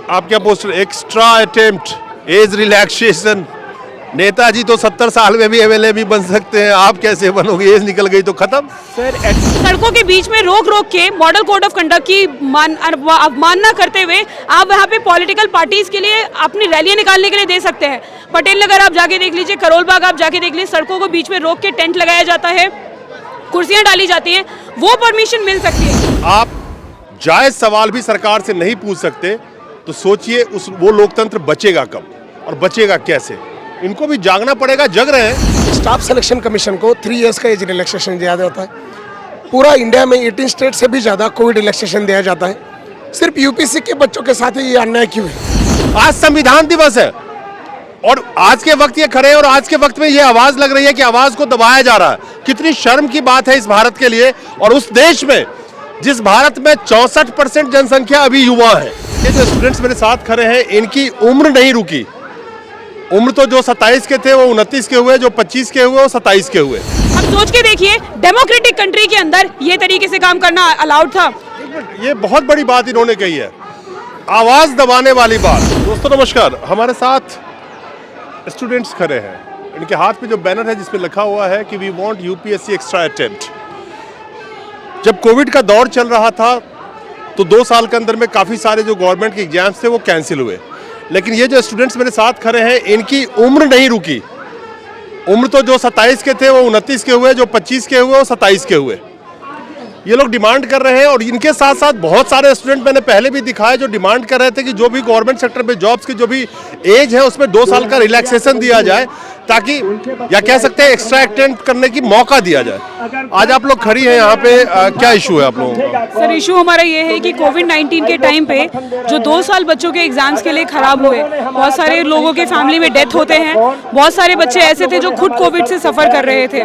आप क्या post extra attempt age relaxation. Netaji तो 70 साल में भी एमएलए भी बन सकते हैं, आप कैसे बनोगे? एज निकल गई तो खत्म। सड़कों के बीच में रोक रोक के मॉडल कोड ऑफ कंडक्ट की अवमानना करते हुए आप वहाँ पे पॉलिटिकल पार्टीज के लिए अपनी रैलियां निकालने के लिए दे सकते हैं। पटेल नगर आप जाके देख लीजिए, करोल बाग आप जाके देख लीजिए, सड़कों को बीच में रोक के टेंट लगाया जाता है, कुर्सियां डाली जाती हैं, वो परमिशन मिल सकती है। आप जायज सवाल भी सरकार से नहीं पूछ सकते तो सोचिए वो लोकतंत्र बचेगा कब और बचेगा कैसे? इनको भी जागना पड़ेगा, जग रहे हैं। स्टाफ सिलेक्शन कमीशन को 3 इयर्स का एज रिलैक्सेशन दिया जाता है। पूरा इंडिया में 18 स्टेट से भी ज़्यादा कोविड रिलैक्सेशन दिया जाता है। सिर्फ यूपीएससी के बच्चों के साथ ही ये अन्याय क्यों है? आज संविधान दिवस है और आज के वक्त ये खड़े हैं और आज के वक्त में ये आवाज लग रही है कि आवाज को दबाया जा रहा है। कितनी शर्म की बात है इस भारत के लिए और उस देश में जिस भारत में 64% जनसंख्या अभी युवा है। ये जो स्टूडेंट्स मेरे साथ खड़े हैं इनकी उम्र नहीं रुकी। उम्र तो जो 27 के थे वो 29 के हुए, जो 25 के हुए वो 27 के हुए। अब सोच के देखिए, डेमोक्रेटिक कंट्री के अंदर ये तरीके से काम करना अलाउड था? ये बहुत बड़ी बात इन्होंने कही है, आवाज दबाने वाली बात। दोस्तों नमस्कार, हमारे साथ स्टूडेंट्स खड़े हैं। इनके हाथ में जो बैनर है जिसपे लिखा हुआ है कि we want UPSC extra attempt. जब कोविड का दौर चल रहा था तो 2 साल के अंदर में काफ़ी सारे जो गवर्नमेंट के एग्जाम्स थे वो कैंसिल हुए, लेकिन ये जो स्टूडेंट्स मेरे साथ खड़े हैं इनकी उम्र नहीं रुकी। उम्र तो जो 27 के थे वो 29 के हुए, जो 25 के हुए वो 27 के हुए। ये लोग डिमांड कर रहे हैं और इनके साथ साथ बहुत सारे स्टूडेंट मैंने पहले भी दिखाए जो डिमांड कर रहे थे कि जो भी गवर्नमेंट सेक्टर में जॉब्स की जो भी एज है उसमें 2 साल का रिलैक्सेशन दिया जाए, ताकि या कह सकते हैं एक्स्ट्रा अटेम्प्ट करने की मौका दिया जाए। आज आप लोग खड़ी हैं यहाँ पे, क्या इशू है आप लोगों का? सर इशू हमारा ये है कि कोविड-19 के टाइम पे जो 2 साल बच्चों के एग्जाम्स के लिए खराब हुए, बहुत सारे लोगों के फैमिली में डेथ होते हैं, बहुत सारे बच्चे ऐसे थे जो खुद कोविड से सफर कर रहे थे।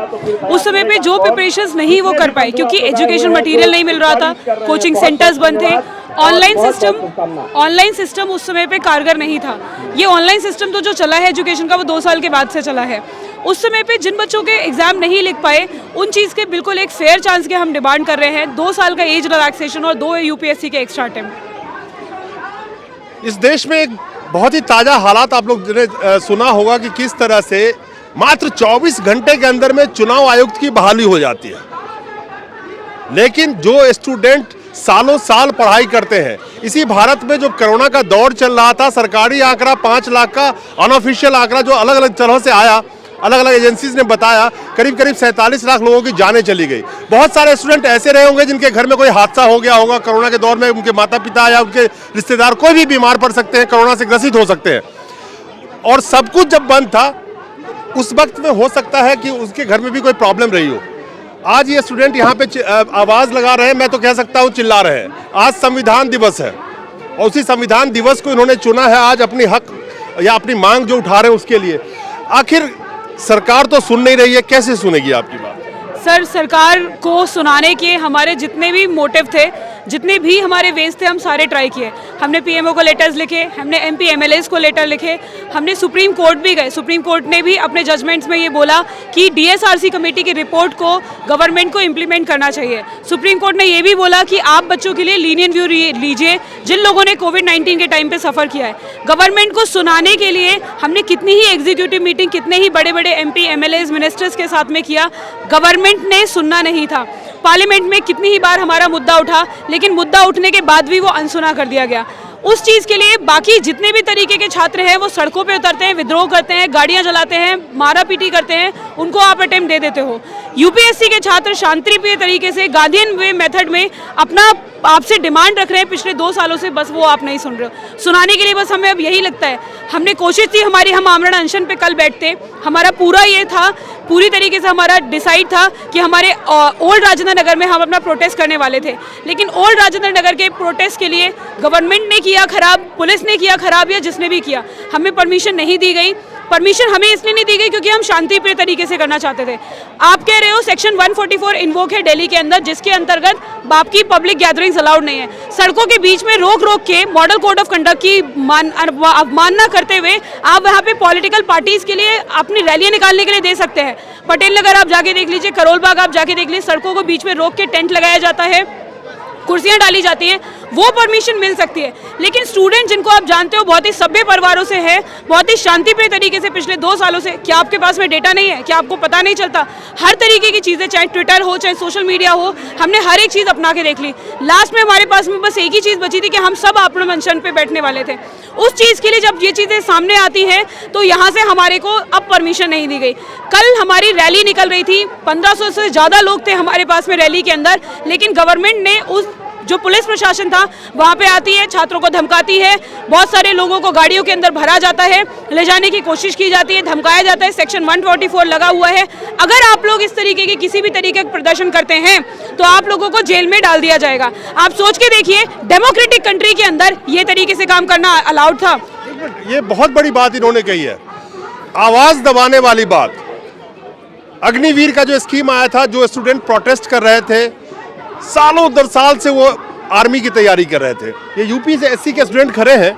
उस समय पे जो प्रिपरेशंस नहीं वो कर पाए क्योंकि एजुकेशन मटेरियल नहीं मिल रहा था, कोचिंग सेंटर्स बंद थे, ऑनलाइन सिस्टम उस समय पे कारगर नहीं था। ये ऑनलाइन सिस्टम तो जो चला है एजुकेशन का वो 2 साल के बाद से चला है। उस समय पे जिन बच्चों के एग्जाम नहीं लिख पाए उन चीज़ के बिल्कुल एक फेयर चांस के हम डिमांड कर रहे हैं, 2 साल का एज रिलैक्सेशन और 2 यूपीएससी के एक्स्ट्रा अटेम्प्ट। इस देश में एक बहुत ही ताज़ा हालात आप लोग ने सुना होगा कि किस तरह से मात्र 24 घंटे के अंदर में चुनाव आयुक्त की बहाली हो जाती है, लेकिन जो स्टूडेंट सालों साल पढ़ाई करते हैं, इसी भारत में जो कोरोना का दौर चल रहा था, सरकारी आंकड़ा 5 लाख का, अनऑफिशियल आंकड़ा जो अलग अलग तरह से आया, अलग अलग एजेंसीज ने बताया, करीब करीब 47 लाख लोगों की जानें चली गई। बहुत सारे स्टूडेंट ऐसे रहे होंगे जिनके घर में कोई हादसा हो गया होगा कोरोना के दौर में, उनके माता पिता या उनके रिश्तेदार कोई भी बीमार पड़ सकते हैं, कोरोना से ग्रसित हो सकते हैं। और सब कुछ जब बंद था उस वक्त में हो सकता है कि उसके घर में भी कोई प्रॉब्लम रही हो। आज ये स्टूडेंट यहाँ पे आवाज लगा रहे हैं, मैं तो कह सकता हूँ चिल्ला रहे हैं। आज संविधान दिवस है और उसी संविधान दिवस को इन्होंने चुना है आज अपनी हक या अपनी मांग जो उठा रहे हैं उसके लिए। आखिर सरकार तो सुन नहीं रही है, कैसे सुनेगी आपकी बात? सर सरकार को सुनाने के हमारे जितने भी मोटिव थे, जितने भी हमारे वेज थे, हम सारे ट्राई किए। हमने पीएमओ को लेटर्स लिखे, हमने एमपी एमएलएस को लेटर लिखे, हमने सुप्रीम कोर्ट भी गए। सुप्रीम कोर्ट ने भी अपने जजमेंट्स में ये बोला कि डीएसआरसी कमेटी की रिपोर्ट को गवर्नमेंट को इम्प्लीमेंट करना चाहिए। सुप्रीम कोर्ट ने ये भी बोला कि आप बच्चों के लिए लीनियंट व्यू लीजिए जिन लोगों ने कोविड-19 के टाइम पे सफ़र किया है। गवर्नमेंट को सुनाने के लिए हमने कितनी ही एग्जीक्यूटिव मीटिंग, कितने ही बड़े बड़े एमपी एमएलएस मिनिस्टर्स के साथ में किया, गवर्नमेंट ने सुनना नहीं था। पार्लियामेंट में कितनी ही बार हमारा मुद्दा उठा, लेकिन मुद्दा उठने के बाद भी वो अनसुना कर दिया गया। उस चीज़ के लिए बाकी जितने भी तरीके के छात्र हैं वो सड़कों पे उतरते हैं, विद्रोह करते हैं, गाड़ियां जलाते हैं, मारा पीटी करते हैं, उनको आप अटेम्प्ट दे देते हो। यूपीएससी के छात्र शांतिप्रिय तरीके से गांधीयन वे मेथड में अपना आपसे डिमांड रख रहे हैं पिछले 2 सालों से, बस वो आप नहीं सुन रहे हो। सुनाने के लिए बस हमें अब यही लगता है। हमने कोशिश की, हम आमरण अनशन पे कल बैठते, हमारा पूरा ये था, पूरी तरीके से हमारा डिसाइड था कि हमारे ओल्ड राजेंद्र नगर में हम अपना प्रोटेस्ट करने वाले थे, लेकिन ओल्ड राजेंद्र नगर के प्रोटेस्ट के लिए गवर्नमेंट ने किया खराब, पुलिस ने किया खराब, या जिसने भी किया, हमें परमिशन नहीं दी गई। परमिशन हमें इसलिए नहीं दी गई क्योंकि हम शांतिप्रिय तरीके से करना चाहते थे। आप कह रहे हो सेक्शन 144 इन्वोक है दिल्ली के अंदर, जिसके अंतर्गत बाप की पब्लिक गैदरिंग्स अलाउड नहीं है। सड़कों के बीच में रोक रोक के मॉडल कोड ऑफ कंडक्ट की अवमानना करते हुए आप वहाँ पे पॉलिटिकल पार्टीज के लिए अपनी रैलियां निकालने के लिए दे सकते हैं। पटेल नगर आप जाके देख लीजिए, करोल बाग आप जाके देख लीजिए, सड़कों को बीच में रोक के टेंट लगाया जाता है, कुर्सियां डाली जाती हैं, वो परमिशन मिल सकती है। लेकिन स्टूडेंट जिनको आप जानते हो बहुत ही सभ्य परिवारों से है, बहुत ही शांतिप्रिय तरीके से पिछले 2 सालों से, क्या आपके पास में डेटा नहीं है? क्या आपको पता नहीं चलता? हर तरीके की चीज़ें, चाहे ट्विटर हो चाहे सोशल मीडिया हो, हमने हर एक चीज़ अपना के देख ली। लास्ट में हमारे पास में बस एक ही चीज़ बची थी कि हम सब अपने अनशन पे बैठने वाले थे। उस चीज़ के लिए जब ये चीज़ें सामने आती हैं तो यहाँ से हमारे को अब परमिशन नहीं दी गई। कल हमारी रैली निकल रही थी, 1500 से ज़्यादा लोग थे हमारे पास में रैली के अंदर, लेकिन गवर्नमेंट ने उस जो पुलिस प्रशासन था वहाँ पे आती है, छात्रों को धमकाती है, बहुत सारे लोगों को गाड़ियों के अंदर भरा जाता है, ले जाने की कोशिश की जाती है, धमकाया जाता है, सेक्शन 144 लगा हुआ है। अगर आप लोग इस तरीके के किसी भी तरीके का प्रदर्शन करते हैं तो आप लोगों को जेल में डाल दिया जाएगा। आप सोच के देखिए, डेमोक्रेटिक कंट्री के अंदर ये तरीके से काम करना अलाउड था? ये बहुत बड़ी बात इन्होंने कही है, आवाज दबाने वाली बात। अग्निवीर का जो स्कीम आया था, जो स्टूडेंट प्रोटेस्ट कर रहे थे, सालों दर साल से वो आर्मी की तैयारी कर रहे थे। ये यूपी से एससी के स्टूडेंट खड़े हैं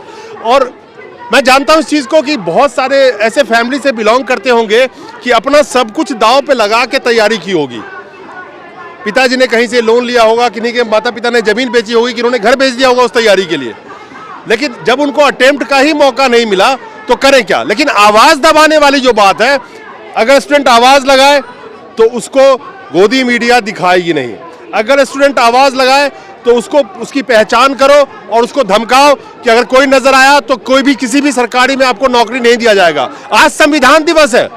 और मैं जानता हूं इस चीज़ को कि बहुत सारे ऐसे फैमिली से बिलोंग करते होंगे कि अपना सब कुछ दांव पे लगा के तैयारी की होगी। पिताजी ने कहीं से लोन लिया होगा, किन्हीं के माता पिता ने जमीन बेची होगी, कि उन्होंने घर बेच दिया होगा उस तैयारी के लिए। लेकिन जब उनको अटेम्प्ट का ही मौका नहीं मिला तो करें क्या। लेकिन आवाज़ दबाने वाली जो बात है, अगर स्टूडेंट आवाज़ लगाए तो उसको गोदी मीडिया दिखाएगी नहीं। अगर स्टूडेंट आवाज़ लगाए तो उसको उसकी पहचान करो और उसको धमकाओ कि अगर कोई नजर आया तो कोई भी किसी भी सरकारी में आपको नौकरी नहीं दिया जाएगा। आज संविधान दिवस है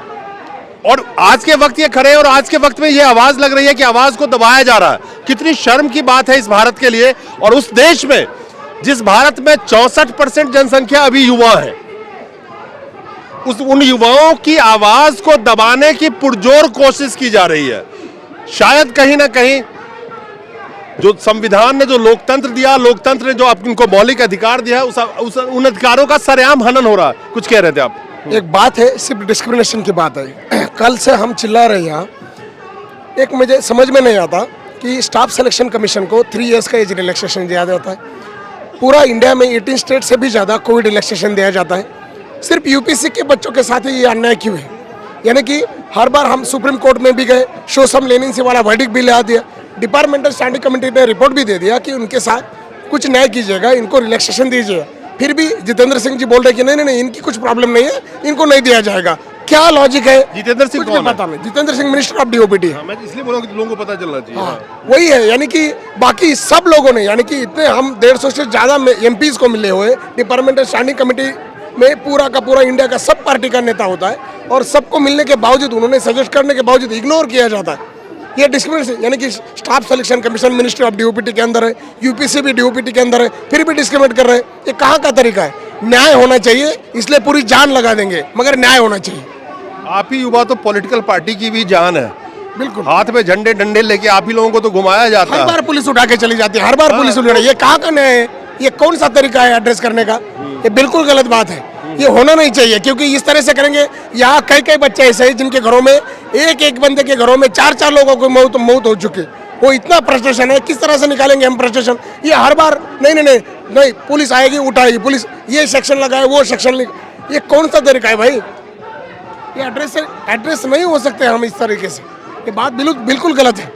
और आज के वक्त ये खड़े हैं और आज के वक्त में ये आवाज़ लग रही है कि आवाज़ को दबाया जा रहा है। कितनी शर्म की बात है इस भारत के लिए, और उस देश में जिस भारत में 64% जनसंख्या अभी युवा है, उन युवाओं की आवाज़ को दबाने की पुरजोर कोशिश की जा रही है। शायद कहीं ना कहीं जो संविधान ने जो लोकतंत्र दिया, लोकतंत्र ने जो इनको मौलिक अधिकार दिया है, उन अधिकारों का सरेआम हनन हो रहा है। कुछ कह रहे थे आप? एक बात है, सिर्फ डिस्क्रिमिनेशन की बात है। कल से हम चिल्ला रहे हैं यहाँ, एक मुझे समझ में नहीं आता कि स्टाफ सिलेक्शन कमीशन को 3 इयर्स का एज रिलैक्सेशन दिया जाता है। पूरा इंडिया में 18 स्टेट से भी ज़्यादा कोविड रिलैक्सेशन दिया जाता है। सिर्फ यूपीसी के बच्चों के साथ ही ये अन्याय क्यों है? यानी कि हर बार हम सुप्रीम कोर्ट में भी गए, शो सम लेनिंसी वाला वर्डिक्ट भी ला दिया, डिपार्टमेंटल स्टैंडिंग कमेटी ने रिपोर्ट भी दे दिया कि उनके साथ कुछ न्याय कीजिएगा, इनको रिलैक्सेशन दीजिएगा। फिर भी जितेंद्र सिंह जी बोल रहे कि नहीं नहीं नहीं, इनकी कुछ प्रॉब्लम नहीं है, इनको नहीं दिया जाएगा। क्या लॉजिक है? जितेंद्र सिंह कुछ भी पता नहीं। Jitendra Singh minister of DOPT है। मैं इसलिए बोला कि लोगों को पता चलना चाहिए। हाँ, वही है। यानी कि बाकी सब लोगों ने, यानी कि इतने हम 150 से ज़्यादा एमपीज को मिले हुए, डिपार्टमेंटल स्टैंडिंग कमेटी में पूरा का पूरा इंडिया का सब पार्टी का नेता होता है, और सबको मिलने के बावजूद, उन्होंने सजेस्ट करने के बावजूद इग्नोर किया जाता है। ये डिस्क्रिमिनेशन, यानी कि staff selection commission ministry of DOPT के अंदर है, यूपीसी भी डीओपीटी के अंदर है, फिर भी डिस्क्रिमिनेट कर रहे हैं। ये कहाँ का तरीका है? न्याय होना चाहिए, इसलिए पूरी जान लगा देंगे, मगर न्याय होना चाहिए। आप ही युवा तो पॉलिटिकल पार्टी की भी जान है। बिल्कुल, हाथ में झंडे डंडे लेके आप ही लोगों को तो घुमाया जाता है। हर बार पुलिस उठा के चली जाती है, हर बार पुलिस उठा। ये कहाँ का न्याय है? ये कौन सा तरीका है एड्रेस करने का? ये बिल्कुल गलत बात है, ये होना नहीं चाहिए। क्योंकि इस तरह से करेंगे, यहाँ कई कई बच्चे ऐसे हैं जिनके घरों में, एक बंदे के घरों में 4 लोगों की मौत हो चुकी। वो इतना फ्रस्ट्रेशन है, किस तरह से निकालेंगे हम फ्रस्ट्रेशन? ये हर बार नहीं नहीं नहीं नहीं, पुलिस आएगी उठाएगी, पुलिस ये सेक्शन लगाए वो सेक्शन, ये कौन सा तरीका है भाई? ये एड्रेस नहीं हो सकते हम इस तरीके से। ये बात बिल्कुल गलत है।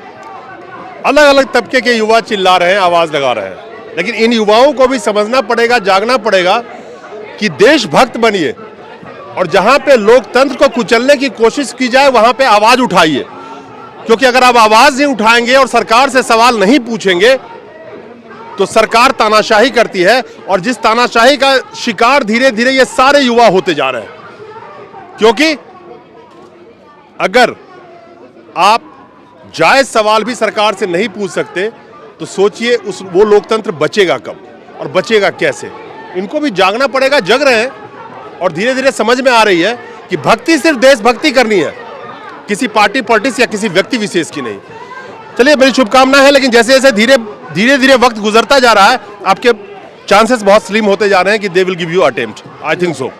अलग अलग तबके के युवा चिल्ला रहे हैं, आवाज लगा रहे हैं, लेकिन इन युवाओं को भी समझना पड़ेगा, जागना पड़ेगा कि देशभक्त बनिए, और जहां पे लोकतंत्र को कुचलने की कोशिश की जाए वहां पे आवाज उठाइए। क्योंकि अगर आप आवाज नहीं उठाएंगे और सरकार से सवाल नहीं पूछेंगे तो सरकार तानाशाही करती है, और जिस तानाशाही का शिकार धीरे धीरे ये सारे युवा होते जा रहे हैं। क्योंकि अगर आप जायज सवाल भी सरकार से नहीं पूछ सकते तो सोचिए वो लोकतंत्र बचेगा कब और बचेगा कैसे? इनको भी जागना पड़ेगा, जग रहे हैं, और धीरे धीरे समझ में आ रही है कि भक्ति सिर्फ देशभक्ति करनी है, किसी पार्टी पॉलिटिक्स या किसी व्यक्ति विशेष की नहीं। चलिए, मेरी शुभकामना है, लेकिन जैसे जैसे धीरे धीरे वक्त गुजरता जा रहा है, आपके चांसेस बहुत स्लिम होते जा रहे हैं कि they will give you attempt. I think so.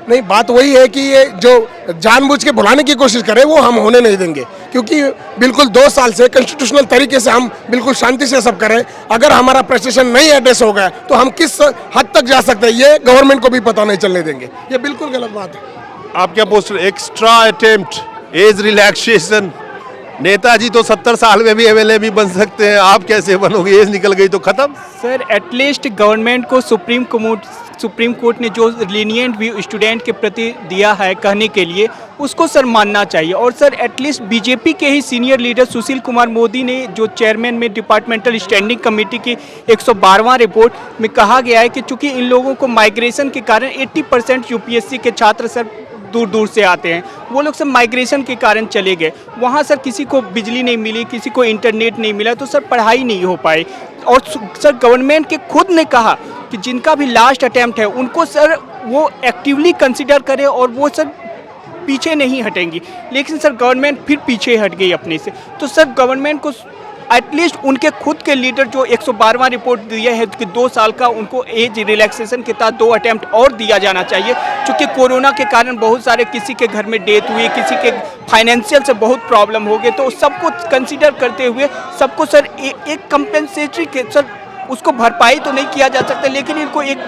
नहीं, बात वही है कि ये जो जानबूझ के भुलाने की कोशिश करें वो हम होने नहीं देंगे। क्योंकि बिल्कुल 2 साल से कॉन्स्टिट्यूशनल तरीके से हम बिल्कुल शांति से सब करें। अगर हमारा प्रेस्टेशन नहीं एड्रेस हो गया तो हम किस हद तक जा सकते हैं, ये गवर्नमेंट को भी पता नहीं चलने देंगे। ये बिल्कुल गलत बात है। आप क्या post extra attempt age relaxation Netaji तो 70 साल में भी एमएलए भी बन सकते हैं, आप कैसे बनोगे? एज निकल गई तो खत्म। सर एटलीस्ट गवर्नमेंट को सुप्रीम कोर्ट ने जो लीनियंट व्यू स्टूडेंट के प्रति दिया है कहने के लिए, उसको सर मानना चाहिए। और सर एटलीस्ट बीजेपी के ही सीनियर लीडर सुशील कुमार मोदी ने जो चेयरमैन में डिपार्टमेंटल स्टैंडिंग कमेटी की 112वां रिपोर्ट में कहा गया है कि चूंकि इन लोगों को माइग्रेशन के कारण 80% यूपीएससी के छात्र सर दूर दूर से आते हैं, वो लोग सब माइग्रेशन के कारण चले गए। वहाँ सर किसी को बिजली नहीं मिली, किसी को इंटरनेट नहीं मिला, तो सर पढ़ाई नहीं हो पाई। और सर गवर्नमेंट के खुद ने कहा कि जिनका भी लास्ट अटैम्प्ट है उनको सर वो एक्टिवली कंसिडर करें और वो सर पीछे नहीं हटेंगी। लेकिन सर गवर्नमेंट फिर पीछे हट गई अपने से। तो सर गवर्नमेंट को एटलीस्ट उनके खुद के लीडर जो 112वां रिपोर्ट दिया है कि 2 साल का उनको एज रिलैक्सेशन के तहत 2 अटैम्प्ट और दिया जाना चाहिए। क्योंकि कोरोना के कारण बहुत सारे किसी के घर में डेथ हुई, किसी के फाइनेंशियल से बहुत प्रॉब्लम हो गए, तो सबको कंसीडर करते हुए सबको सर एक कंपेंसेटरी के सर उसको भरपाई तो नहीं किया जा सकता, लेकिन इनको एक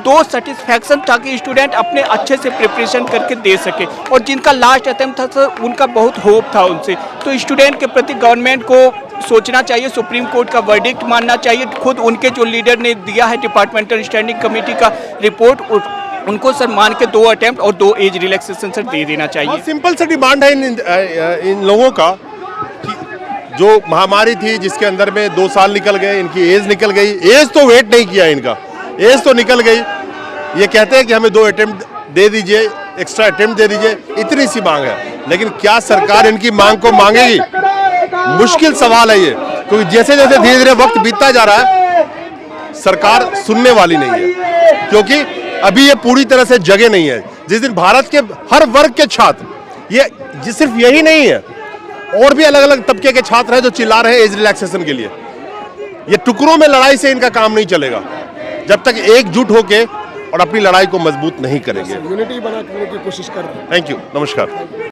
2 सेटिस्फैक्शन ताकि स्टूडेंट अपने अच्छे से प्रिपरेशन करके दे सके। और जिनका लास्ट अटेम्प्ट था सर उनका बहुत होप था उनसे, तो स्टूडेंट के प्रति गवर्नमेंट को सोचना चाहिए, सुप्रीम कोर्ट का वर्डिक्ट मानना चाहिए। खुद उनके जो लीडर ने दिया है डिपार्टमेंटल स्टैंडिंग कमेटी का रिपोर्ट, उनको सर मान के 2 अटेम्प्ट और 2 एज रिलैक्सेशन सर दे देना चाहिए। सिंपल सा डिमांड है इन लोगों का कि जो महामारी थी जिसके अंदर में 2 साल निकल गए, इनकी एज निकल गई, एज तो वेट नहीं किया इनका, एज तो निकल गई। ये कहते हैं कि हमें 2 अटेम्प्ट दे दीजिए, एक्स्ट्रा अटेम्प्ट दे दीजिए, इतनी सी मांग है। लेकिन क्या सरकार इनकी मांग को मांगेगी? मुश्किल सवाल है ये, क्योंकि जैसे जैसे धीरे धीरे वक्त बीतता जा रहा है सरकार सुनने वाली नहीं है, क्योंकि अभी ये पूरी तरह से जगे नहीं है। जिस दिन भारत के हर वर्ग के छात्र, ये सिर्फ यही नहीं है, और भी अलग अलग तबके के छात्र हैं जो चिल्ला रहे हैं एज रिलैक्सेशन के लिए। ये टुकड़ों में लड़ाई से इनका काम नहीं चलेगा जब तक एकजुट होके और अपनी लड़ाई को मजबूत नहीं करेंगे। यूनिटी बनाने की कोशिश कर रहे हैं। थैंक यू, नमस्कार।